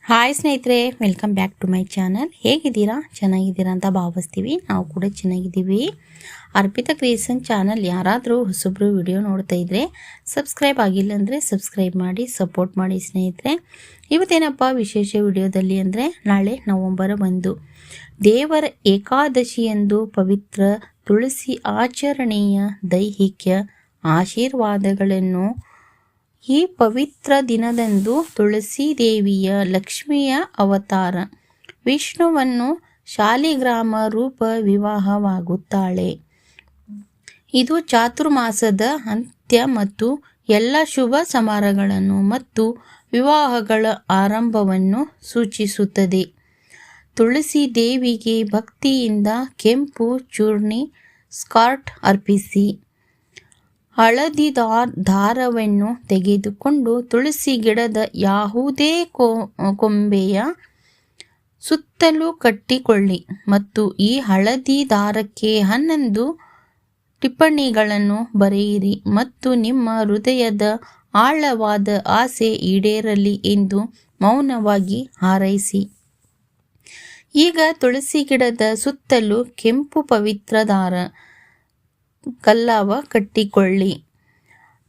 Hi ಸ್ನೇಹಿತರೆ, welcome back to my channel. ಹೇಗಿದ್ದೀರಾ? ಚೆನ್ನಾಗಿದ್ದೀರಾ ಅಂತ ಭಾವಿಸ್ತೀವಿ. ನಾವು ಕೂಡ ಚೆನ್ನಾಗಿದ್ದೀವಿ. ಅರ್ಪಿತಾ ಕ್ರಿಯೇಷನ್ ಚಾನಲ್ ಯಾರಾದರೂ ಹೊಸಬ್ರು ವಿಡಿಯೋ ನೋಡ್ತಾ ಇದ್ದರೆ ಸಬ್ಸ್ಕ್ರೈಬ್ ಆಗಿಲ್ಲ ಅಂದರೆ ಸಬ್ಸ್ಕ್ರೈಬ್ ಮಾಡಿ ಸಪೋರ್ಟ್ ಮಾಡಿ ಸ್ನೇಹಿತರೆ. ಇವತ್ತೇನಪ್ಪ ವಿಶೇಷ ವಿಡಿಯೋದಲ್ಲಿ ಅಂದರೆ, ನಾಳೆ ನವೆಂಬರ್ 1 ದೇವರ ಏಕಾದಶಿ ಎಂದು ಪವಿತ್ರ ತುಳಸಿ ಆಚರಣೆಯ ದೈಹಿಕ ಆಶೀರ್ವಾದಗಳನ್ನು ಈ ಪವಿತ್ರ ದಿನದಂದು ತುಳಸಿ ದೇವಿಯ ಲಕ್ಷ್ಮಿಯ ಅವತಾರ ವಿಷ್ಣುವನ್ನು ಶಾಲಿಗ್ರಾಮ ರೂಪ ವಿವಾಹವಾಗುತ್ತಾಳೆ. ಇದು ಚಾತುರ್ಮಾಸದ ಅಂತ್ಯ ಮತ್ತು ಎಲ್ಲ ಶುಭ ಸಮಾರಂಭಗಳನ್ನು ಮತ್ತು ವಿವಾಹಗಳ ಆರಂಭವನ್ನು ಸೂಚಿಸುತ್ತದೆ. ತುಳಸಿ ದೇವಿಗೆ ಭಕ್ತಿಯಿಂದ ಕೆಂಪು ಚೂರ್ಣಿ ಸ್ಕಾರ್ಟ್ ಅರ್ಪಿಸಿ. ಹಳದಿ ದಾರವನ್ನು ತೆಗೆದುಕೊಂಡು ತುಳಸಿ ಗಿಡದ ಯಾವುದೇ ಕೊಂಬೆಯ ಸುತ್ತಲೂ ಕಟ್ಟಿಕೊಳ್ಳಿ ಮತ್ತು ಈ ಹಳದಿ ದಾರಕ್ಕೆ 11 ಟಿಪ್ಪಣಿಗಳನ್ನು ಬರೆಯಿರಿ ಮತ್ತು ನಿಮ್ಮ ಹೃದಯದ ಆಳವಾದ ಆಸೆ ಈಡೇರಲಿ ಎಂದು ಮೌನವಾಗಿ ಹಾರೈಸಿ. ಈಗ ತುಳಸಿ ಗಿಡದ ಸುತ್ತಲೂ ಕೆಂಪು ಪವಿತ್ರ ದಾರ ಕಲ್ಲವ ಕಟ್ಟಿಕೊಳ್ಳಿ.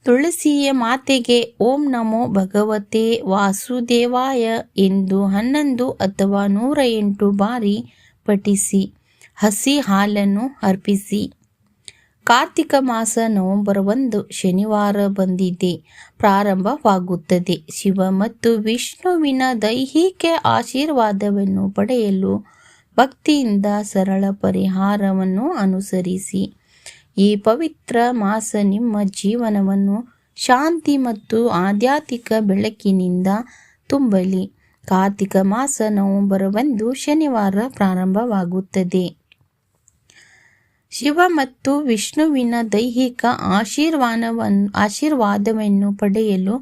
ತುಳಸಿಯ ಮಾತೆಗೆ ಓಂ ನಮೋ ಭಗವತೆ ವಾಸುದೇವಾಯ ಎಂದು 11 ಅಥವಾ 108 ಬಾರಿ ಪಠಿಸಿ ಹಸಿ ಹಾಲನ್ನು ಅರ್ಪಿಸಿ. ಕಾರ್ತಿಕ ಮಾಸ ನವೆಂಬರ್ 1 ಶನಿವಾರ ಬಂದಿದೆ ಪ್ರಾರಂಭವಾಗುತ್ತದೆ. ಶಿವ ಮತ್ತು ವಿಷ್ಣುವಿನ ದೈಹಿಕ ಆಶೀರ್ವಾದವನ್ನು ಪಡೆಯಲು ಭಕ್ತಿಯಿಂದ ಸರಳ ಪರಿಹಾರವನ್ನು ಅನುಸರಿಸಿ. ಈ ಪವಿತ್ರ ಮಾಸ ನಿಮ್ಮ ಜೀವನವನ್ನು ಶಾಂತಿ ಮತ್ತು ಆಧ್ಯಾತ್ಮಿಕ ಬೆಳಕಿನಿಂದ ತುಂಬಲಿ. ಕಾರ್ತಿಕ ಮಾಸ ನವೆಂಬರ್ 1 ಶನಿವಾರ ಪ್ರಾರಂಭವಾಗುತ್ತದೆ. ಶಿವ ಮತ್ತು ವಿಷ್ಣುವಿನ ದೈಹಿಕ ಆಶೀರ್ವಾದವನ್ನು ಪಡೆಯಲು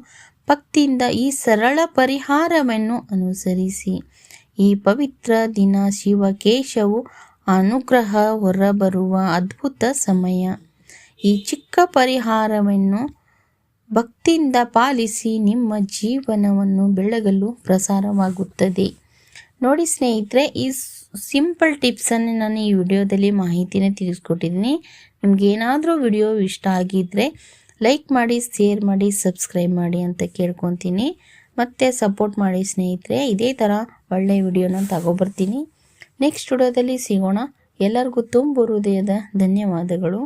ಭಕ್ತಿಯಿಂದ ಈ ಸರಳ ಪರಿಹಾರವನ್ನು ಅನುಸರಿಸಿ. ಈ ಪವಿತ್ರ ದಿನ ಶಿವಕೇಶವು ಅನುಗ್ರಹ ಹೊರಬರುವ ಅದ್ಭುತ ಸಮಯ. ಈ ಚಿಕ್ಕ ಪರಿಹಾರವನ್ನು ಭಕ್ತಿಯಿಂದ ಪಾಲಿಸಿ ನಿಮ್ಮ ಜೀವನವನ್ನು ಬೆಳಗಲು ಪ್ರಸಾರವಾಗುತ್ತದೆ. ನೋಡಿ ಸ್ನೇಹಿತರೆ, ಈ ಸಿಂಪಲ್ ಟಿಪ್ಸನ್ನು ನಾನು ಈ ವಿಡಿಯೋದಲ್ಲಿ ಮಾಹಿತಿನ ತಿಳಿಸ್ಕೊಟ್ಟಿದ್ದೀನಿ. ನಿಮಗೇನಾದರೂ ವಿಡಿಯೋ ಇಷ್ಟ ಆಗಿದ್ದರೆ ಲೈಕ್ ಮಾಡಿ, ಶೇರ್ ಮಾಡಿ, ಸಬ್ಸ್ಕ್ರೈಬ್ ಮಾಡಿ ಅಂತ ಕೇಳ್ಕೊತೀನಿ. ಮತ್ತೆ ಸಪೋರ್ಟ್ ಮಾಡಿ ಸ್ನೇಹಿತರೆ. ಇದೇ ಥರ ಒಳ್ಳೆಯ ವಿಡಿಯೋನ ತಗೊಬರ್ತೀನಿ. ನೆಕ್ಸ್ಟ್ ವಿಡಿಯೋದಲ್ಲಿ ಸಿಗೋಣ. ಎಲ್ಲರಿಗೂ ತುಂಬ ಹೃದಯದ ಧನ್ಯವಾದಗಳು.